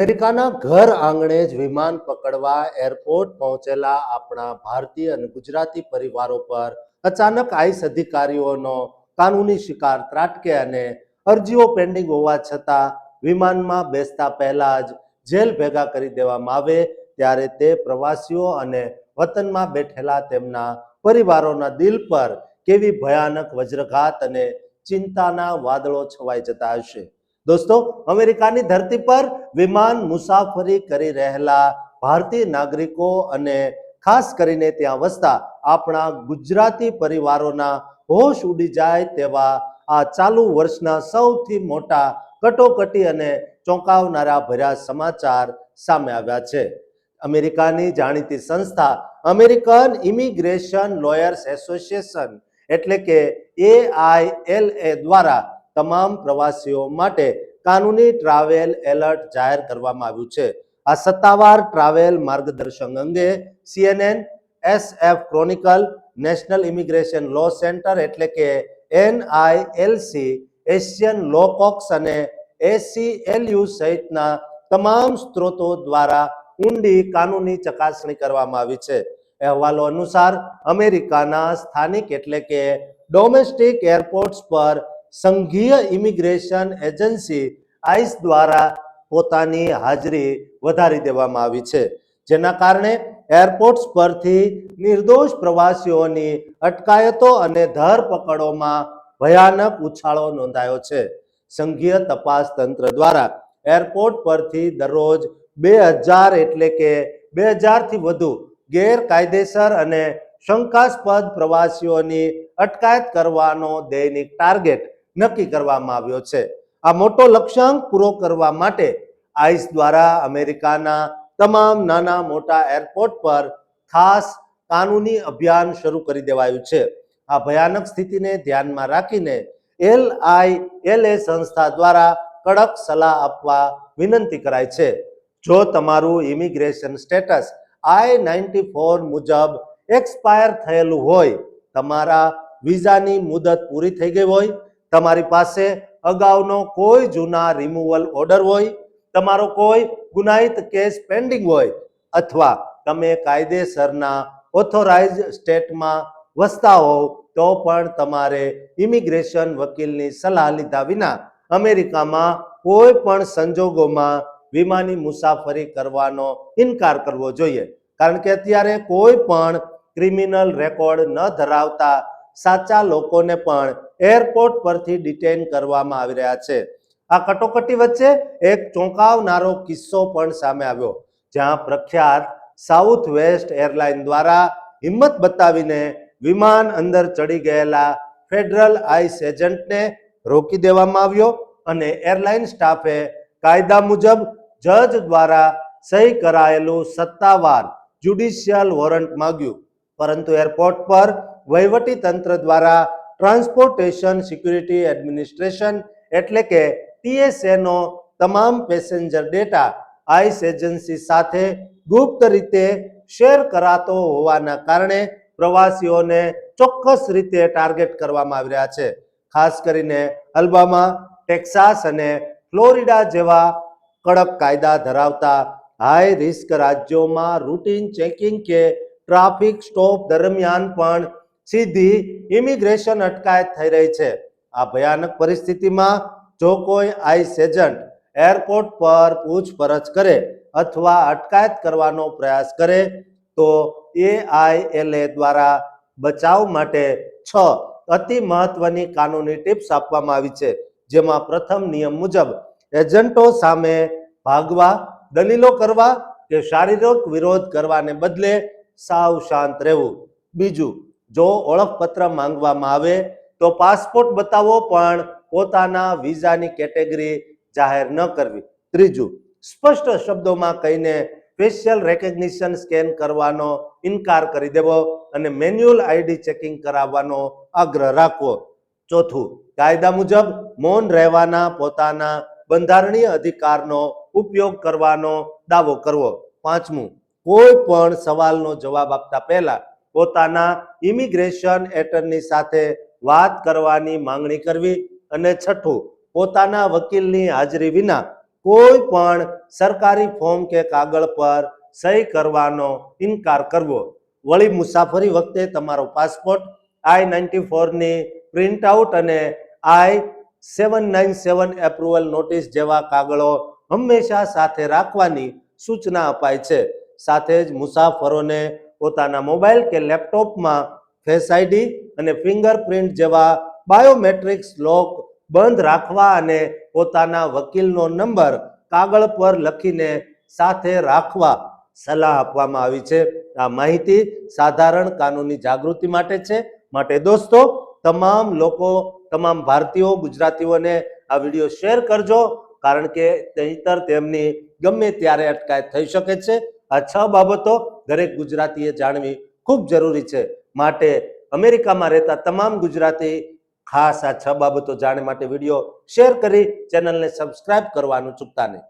અમેરિકાના ઘર આંગણે જ વિમાન પકડવા એરપોર્ટ પહોંચેલા આપણા ભારતીય અને ગુજરાતી પરિવારો પર અચાનક આઈસ અધિકારીઓનો કાનૂની શિકાર ત્રાટકે અને અરજીઓ પેન્ડિંગ હોવા છતાં વિમાનમાં બેસતા પહેલા જ જેલ ભેગા કરી દેવામાં આવે ત્યારે તે પ્રવાસીઓ અને વતનમાં બેઠેલા તેમના પરિવારોના દિલ પર કેવી ભયાનક વજ્રઘાત અને ચિંતાના વાદળો છવાઈ જતા હશે। દોસ્તો, અમેરિકાની ધરતી પર વિમાન મુસાફરી કરી રહેલા ભારતીય નાગરિકો અને ખાસ કરીને ત્યાં વસતા આપણા ગુજરાતી પરિવારોના હોશ ઉડી જાય તેવા આ ચાલુ વર્ષના સૌથી મોટા કટોકટી અને ચોંકાવનારા ભર્યા સમાચાર સામે આવ્યા છે। અમેરિકાની જાણીતી સંસ્થા અમેરિકન ઇમિગ્રેશન લોયર્સ એસોસિએશન એટલે કે AILA દ્વારા તમામ પ્રવાસીઓ માટે કાનૂની ટ્રાવેલ એલર્ટ જાહેર કરવામાં આવ્યું છે। આ સત્તાવાર ટ્રાવેલ માર્ગદર્શન અંગે CNN, SF chronicle, national immigration law center એટલે કે NILC, એશિયન લો કોક્સ અને ACLU સહિતના તમામ સ્ત્રોતો દ્વારા ઊંડી કાનૂની ચકાસણી કરવામાં આવી છે। અહેવાલો અનુસાર અમેરિકાના સ્થાનિક એટલે કે ડોમેસ્ટિક એરપોર્ટ્સ પર સંઘીય ઇમિગ્રેશન એજન્સી આઈસ દ્વારા પોતાની હાજરી વધારી દેવામાં આવી છે, જેના કારણે એરપોર્ટ્સ પરથી નિર્દોષ પ્રવાસીઓની અટકાયતો અને ધરપકડોમાં ભયાનક ઉછાળો નોંધાયો છે। સંઘીય તપાસ તંત્ર દ્વારા એરપોર્ટ પરથી દરરોજ 2000 એટલે કે 2000થી વધુ ગેરકાયદેસર અને શંકાસ્પદ પ્રવાસીઓની અટકાયત કરવાનો દૈનિક ટાર્ગેટ નક્કી કરવામાં આવ્યો છે। આ મોટો લક્ષ્યાંક પૂરો કરવા માટે આઈસ દ્વારા અમેરિકાના તમામ નાના મોટા એરપોર્ટ પર ખાસ કાનૂની અભિયાન શરૂ કરી દેવાયું છે। આ ભયાનક સ્થિતિને ધ્યાનમાં રાખીને LILA સંસ્થા દ્વારા કડક સલાહ આપવા વિનંતી કરાઈ છે। જો તમારું ઇમિગ્રેશન સ્ટેટસ I-94 મુજબ એક્સપાયર થયેલું હોય, તમારા વિઝાની મુદત પૂરી થઈ ગઈ હોય, તમારી પાસે અગાઉનો કોઈ જૂના રિમૂવલ ઓર્ડર હોય, તમારો કોઈ ગુનાહિત કેસ પેન્ડિંગ હોય અથવા તમે કાયદેસરના ઓથોરાઇઝ્ડ સ્ટેટમાં વસતા હોવ તો પણ તમારે ઇમિગ્રેશન વકીલની સલાહ લીધા વિના અમેરિકામાં કોઈ પણ સંજોગોમાં વિમાની મુસાફરી કરવાનો ઇનકાર કરવો જોઈએ, કારણ કે અત્યારે કોઈ પણ ક્રિમિનલ રેકોર્ડ ન ધરાવતા સાચા લોકોને પણ એરપોર્ટ પરથી ડિટેન કરવામાં આવી રહ્યા છે। આ કટોકટી વચ્ચે એક ચોંકાવનારો કિસ્સો પણ સામે આવ્યો, જ્યાં પ્રખ્યાત સાઉથ વેસ્ટ એરલાઇન દ્વારા હિંમત બતાવીને વિમાન અંદર ચડી ગયેલા ફેડરલ આઈસ એજન્ટને રોકી દેવામાં આવ્યો અને એરલાઇન સ્ટાફે કાયદા મુજબ જજ દ્વારા સહી કરાયેલું સત્તાવાર જ્યુડિશિયલ વોરંટ માંગ્યું, પરંતુ એરપોર્ટ પર વહીવટી તંત્ર દ્વારા ટ્રાન્સપોર્ટેશન સિક્યુરિટી એડમિનિસ્ટ્રેશન એટલે કે TSA નો તમામ પેસેન્જર ડેટા આઈસ એજન્સી સાથે ગુપ્ત રીતે શેર કરાતો હોવાના કારણે પ્રવાસીઓને ચોક્કસ રીતે ટાર્ગેટ કરવામાં આવી રહ્યા છે। ખાસ કરીને અલ્બામા, ટેક્સાસ અને ફ્લોરિડા જેવા કડક કાયદા ધરાવતા હાઈ રિસ્ક રાજ્યોમાં રૂટીન ચેકિંગ કે ટ્રાફિક સ્ટોપ દરમિયાન પણ સીધી ઇમિગ્રેશન અટકાયત થઈ રહી છે। આ ભયાનક પરિસ્થિતિમાં જો કોઈ આઈસ એજન્ટ એરપોર્ટ પર પૂછપરછ કરે અથવા અટકાયત કરવાનો પ્રયાસ કરે તો AILA દ્વારા બચાવ માટે 6 અતિ મહત્વની કાનૂની ટિપ્સ આપવામાં આવી છે, જેમાં પ્રથમ નિયમ મુજબ એજન્ટો સામે ભાગવા, દલીલો કરવા કે શારીરિક વિરોધ કરવાને બદલે સાવ શાંત રહેવું। બીજું, જો ઓળખપત્ર માંગવામાં આવે તો પાસપોર્ટ બતાવો પણ પોતાના વિઝાની કેટેગરી જાહેર ન કરવી। ત્રીજું, સ્પષ્ટ શબ્દોમાં કહીને ફેશિયલ રેકગ્નિશન સ્કેન કરવાનો ઇનકાર કરી દેવો અને મેન્યુઅલ ID ચેકિંગ કરાવવાનો આગ્રહ રાખવો। ચોથું, કાયદા મુજબ મૌન રહેવાના પોતાના બંધારણીય અધિકારનો ઉપયોગ કરવાનો દાવો કરવો। પાંચમું, કોઈ પણ સવાલનો જવાબ આપતા પહેલા પોતાના ઇમિગ્રેશન એટર્ની સાથે વાત કરવાની માંગણી કરવી। અને છઠ્ઠું, પોતાના વકીલની હાજરી વિના કોઈ પણ સરકારી ફોર્મ કે કાગળ પર સહી કરવાનો ઇનકાર કરવો. વળી મુસાફરી વખતે તમારો પાસપોર્ટ I-94 ની પ્રિન્ટ આઉટ અને I-797 એપ્રુવલ નોટિસ જેવા કાગળો હંમેશા સાથે રાખવાની સૂચના અપાય છે. સાથે જ મુસાફરોને પોતાના મોબાઈલ કે લેપટોપમાં ફેસ આઈડી અને ફિંગરપ્રિન્ટ જેવા બાયોમેટ્રિક્સ લોક બંધ રાખવા અને પોતાના વકીલનો નંબર કાગળ પર લખીને સાથે રાખવા સલાહ આપવામાં આવી છે. આ માહિતી સાધારણ કાનૂની જાગૃતિ માટે છે. માટે દોસ્તો, તમામ લોકો, તમામ ભારતીયો, ગુજરાતીઓને આ વિડીયો શેર કરજો, કારણ કે નહીંતર તેમની ગમે ત્યારે અટકાયત થઈ શકે છે. આ 6 બાબતો દરેક ગુજરાતીએ જાણવી ખૂબ જરૂરી છે. માટે અમેરિકામાં રહેતા તમામ ગુજરાતી ખાસ આ 6 બાબતો જાણવા માટે વિડીયો શેર કરી ચેનલને સબસ્ક્રાઇબ કરવાનું ચૂકતા નહીં.